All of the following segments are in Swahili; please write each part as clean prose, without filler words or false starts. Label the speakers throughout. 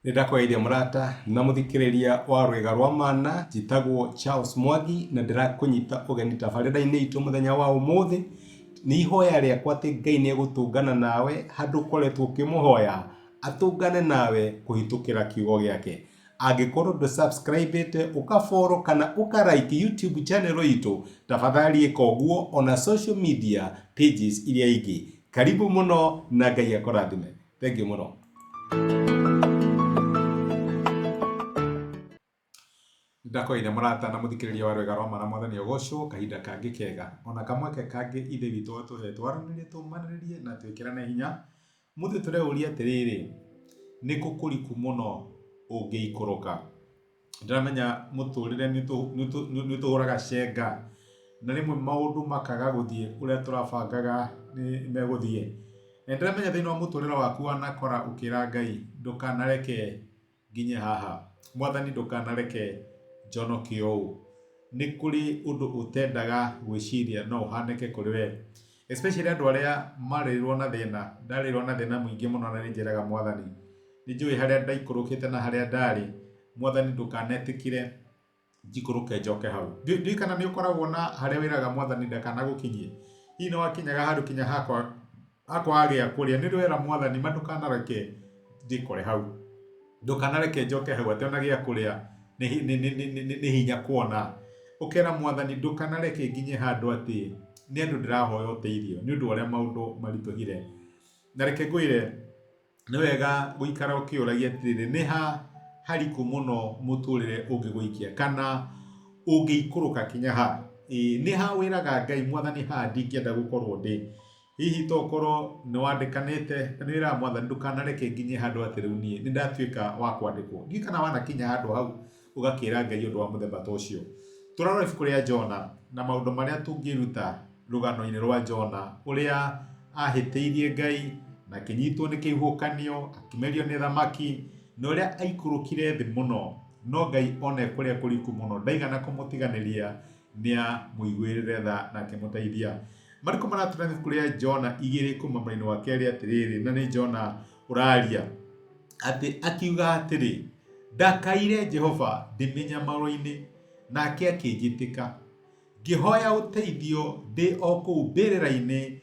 Speaker 1: Nindakwaithia murata na muthikiriria wa rwega rwa mana jitagwo Charles Mwangi na ndirakunyita ugeni tabarira-ini itu muthenya wa umuthi ni ihoya riakwa ati Ngai ni egutungana nawe handu ukoretwo ukimuhoya atungane nawe kuhitukira kiugo giake. Angikorwo ndu subscribe ukafollow kana ukalike YouTube channel itu, tafadhali ika uguo ona social media pages iria ingi. Karibu muno na Ngai akurathime. Thank you muno. Ndakoine murata na muthikiriria wa rwega rwa mana mwathani ogocwo kahinda kangi kega ona kamweke kangi ithe witu atuhe twaranire tumaniririe na twikirane hinya muthi tureuria atiriri ni kukuriku muno ungiikuruka. Ndiramenya muturire ni tuhuraga cenga na rimwe maundu makaga guthie uria turabangaga ni meguthie. Ndiramenya thiini wa muturire waku wanakora ukira Ngai ndukanareke nginye haha, mwathani ndukanareke njonoke ũũ. Nĩ kũrĩ ũndũ ũtendaga gwĩciria no ũhanĩke kũrĩ we, especially andũ arĩa marĩrwo na thĩna. Ndarĩrwo na thĩna mũingĩ mũno na nĩnjĩraga mwathani nĩnjũĩ harĩa ndaikũrũkĩte na harĩa ndarĩ, mwathani ndũkanetĩkire njikũrũke njoke hau. Ndiũĩ kana nĩ ũkoragwo na harĩa wĩraga mwathani ndakanagũkinyie. Hihi nĩ wakinyaga handũ kinya hakwa agĩa kũrĩa nĩ wĩra mwathani ma ndũkanareke ndĩkore hau, ndũkanareke njoke hau atĩ ona gĩa kũrĩa ni hinya kuona. Ukera mwathani ndukanareke nginye handu ati ni andu ndirahoya uteithio ni undu uria maundu marituhire. Na reke ngwire ni wega guikara ukiuragia atiriri ni ha hariku muno muturire ungiguikia kana ungiikuruka kinya ha. Ni ha wiraga Ngai mwathani ha ndingienda gukorwo ndi. Hihi tokorwo ni wandikanite kana wira mwathani ndukanareke nginye handu ati riu nie ni ndatuika wa kwandikwo. Ngi kana wana kinya handu hau ugakira Ngai undu wa muthemba ta ucio. Turarora ibuku ria Jona na maundu maria tungiruta rugano-ini rwa Jona uria ahitiirie Ngai na kinyitwo ni kihukanio akimerio ni thamaki na uria aikurukire thi muno, no Ngai one kuria kuriku muno ndaigana kumutiganiria nia muiguirire tha na akimuteithia. Mariko maraturana ibuku ria Jona 2 kuma mweri wa keri atiriri, na ni Jona uraria ati akiuga atiri ndakaire Jehova ndimenya maro-ini nake akinjitika, ngihoya uteithio ndi o kuu mbirira-ini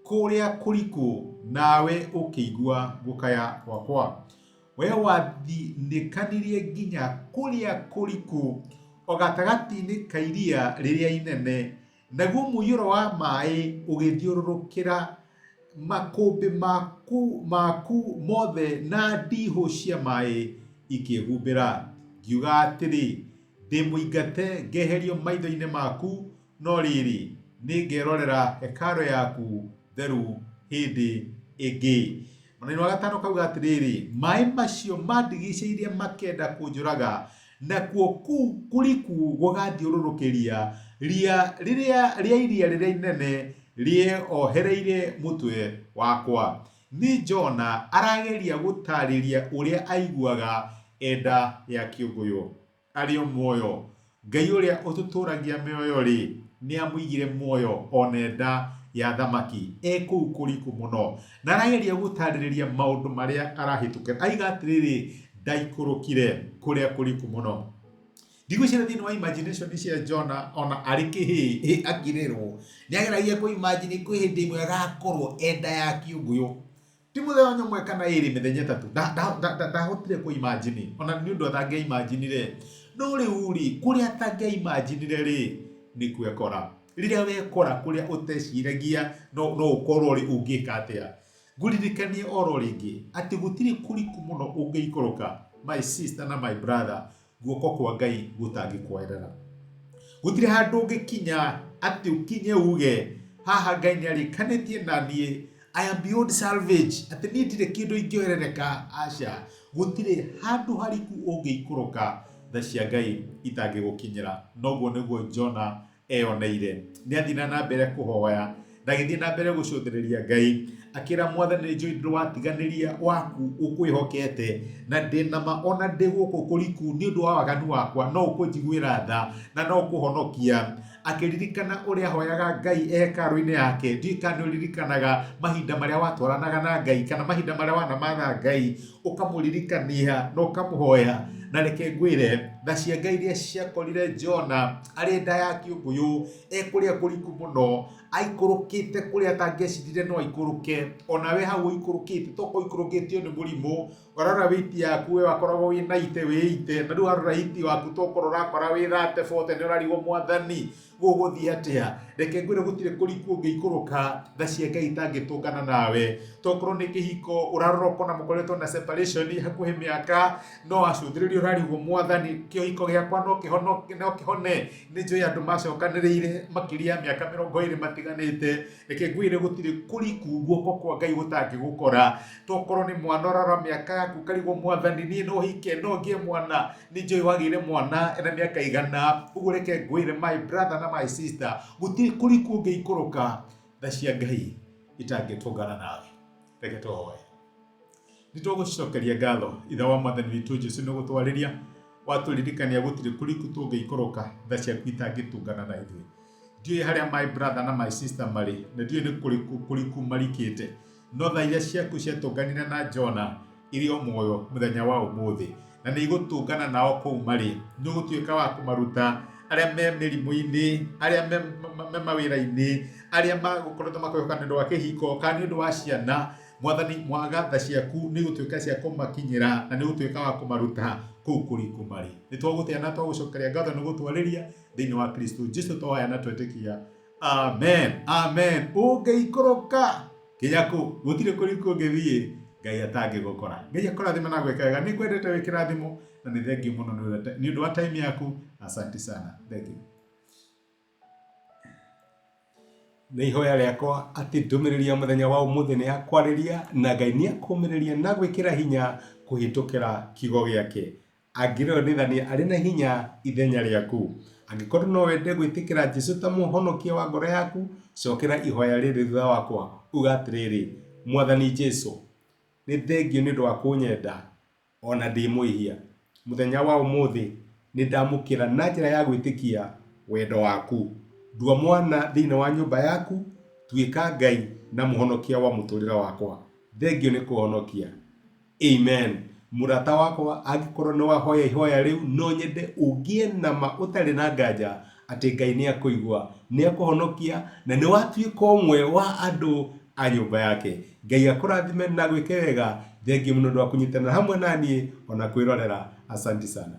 Speaker 1: kuria kuriku nawe ukiigua gukaya gwakwa. We wathinikanirie nginya kuria kuriku o gatagati-ini ka iria riria inene, naguo muiyuro wa mai ugithiururukira makumbi maku mothe na ndihu cia mai ikihumbira. Ngiuga atiri ndimuingate ngeherio maitho-ini maku, no riri ningerorera hekalu yaku theru hindi ingi. Mwena wa gatano kauga atiriri mai macio mandigicĩirie makenda kunjuraga, nakuo kuu kuriku gugathiururukiria ria iria riria inene rieohereire mutwe wakwa. Ni Jona arageria gutariria uria aiguaga enda ya kiuguyo ario muoyo. Ngai uria ututuragia mioyo ri ni amuigire muoyo onenda ya thamaki kuu kuriku muno, na arageria gutariria maundu maria arahitukira. Aiga atiriri ndaikurukire kuria kuriku muno. Ndigwicira thiini wa imagination cia Jona ona ari kihi akirirwo ni ageragia ku imagine ku hindi imwe agakorwo enda ya kiuguyo. Ti muthenya nyamwe kana iri mithenya itatu ndahotire ku imagine ona ni undu athangia imaginire, no riu ri kuria atangia imaginire ri ni kwekora. Riria wekora kuria uteciragia no ukorwo ri ungika atia. Nguririkanie oro ringi ati gutiri kuriku muno ungiikuruka, my sister na my brother, guoko kwa Ngai gutangikwerera. Gutiri handu ungikinya ati ukinye uge haha Ngai ni arikanitie na nie I am beyond salvage, ati ni ndire kindu ingioerereka. Aca, gutiri handu hariku ungiikuruka tha cia Ngai itangigukinyira. Noguo niguo Jona eyoneire. Ni athina na mbere kuhoya na githii na mbere gucuthiriria Ngai, akira mwathani njui ndwatiganiria waku ukwihokete na ndinama ona ndi guku kuriku ni undu wa waganu wakwa no ukunjiguira tha na no kuhonokia. akiririkana uria hoyaga Ngai hekaru-ini yake. Ndikano ririkanaga mahinda maria watwaranaga na Ngai kana mahinda maria wanamatha Ngai ukamuririkania no ukamuhoya. Na reke ngwire tha cia Ngai iria ciakorire Jona ari nda ya kiunguyu kuria kuriku muno aikurukite kuria atangecirire no aikuruke. Onawe hau ikurukite toko ikurukitio ni murimu warora witi yaku we wakoragwo wina ite wiite na riu warora iti waku tokoro rakora wi 34 ni urarigwo Mwathani guguthie atia. Reke ngwire gutire kuriku ungiikuruka tha cia Ngai itangitungana nawe. Tokoro ni kihiko urarora kona mukoretwo na separation hakuhi miaka no acuthiririo urarigwo Mwathani kihiko giakwa no kihone ni njui andu macokaniriire makiria miaka 20 matiganite. Reke ngwire gutire kuriku guoko kwa Ngai gutangigukora. Tokoro ni mwana urarora miaka yaku karigwo Mwathani ni no hike no ngie mwana ni njui wagire mwana ena miaka igana. Uguo reke ngwire my brother na my sister gutire kuriku ungiikuruka tha cia Ngai itangitungana nawe. Reke tuhoe. Nitugucokeria ngatho ithe wa Mwathani witu Jesu ni gutwariria waturirikania gutire kuriku tungiikuruka tha ciaku itangitungana na ithuĩ. Ndiũĩ haria my brother na my sister mari na ndiũĩ ni kuriku marikite no tha iria ciaku ciatunganire na Jona irio muoyo muthenya wa umuthi na ni igutungana nao kou mari. Ni ugutuika wa kumaruta aria me mirimu-ini aria me mawira-ini aria magukoretwo makoyoka nĩ ũndũ wa kĩhiko kana nĩ ũndũ wa ciana. Mwathani mwaga tha ciaku ni gutuika cia kumakinyira na ni gutuika wa kumaruta kou kuriku mari. Ni twagũtĩa na twagũcokeria ngatho nĩ gũtwarĩria thĩinĩ wa Kristo Jesu twoya na twetĩkia. Amen. Amen. Ũngĩikũrũka kinyaku gutire kuriku ũngĩthiĩ Ngai atangĩgũkora. Ngai akũrathime na gwĩka wega. Nĩ kwendete wĩkĩrathimo na nĩ thengiũ mũno nĩ ũndũ wa time yaku. Asante sana. Thank you. Nĩ ihoya rĩakwa atĩ ndũmĩrĩri ya mũthenya wa ũmũthĩ nĩ yakwarĩria na Ngai nĩ akũmĩrĩria na gwĩkĩra hinya kũhĩtũkĩra kiugo gĩake. Angĩrĩonithania arĩ na hinya ithenya rĩaku. Angĩkorwo no wende gwĩtĩkĩra Jesu ta mũhonokia wa ngoro yaku, cokera ihoya rĩrĩ thutha wakwa uga atĩrĩrĩ: Mwathani Jesu, nĩ thengio nĩ ũndũ wa kũnyenda ona ndĩ mwĩhia. Mũthenya wa ũmũthĩ nĩ ndamũkĩra na njĩra ya gwĩtĩkia wendo waku. Ndua mwana thĩinĩ wa nyũmba yaku, tuĩka Ngai na mũhonokia wa mũtũrĩre wakwa. Thengio nĩ kũhonokia. Amen. Mũrata wakwa, angĩkorwo nĩ wahoya ihoya rĩu no nyende ũgĩe na ma ũtarĩ na nganja atĩ Ngai nĩ akũigua, nĩ akũhonokia na nĩ watuĩka ũmwe wa andũ a nyũmba yake. Ngai akũrathime na gwĩke wega. Thengio mũno nĩ wa kũnyitanĩra hamwe naniĩ ona kwĩrorera. Asante sana.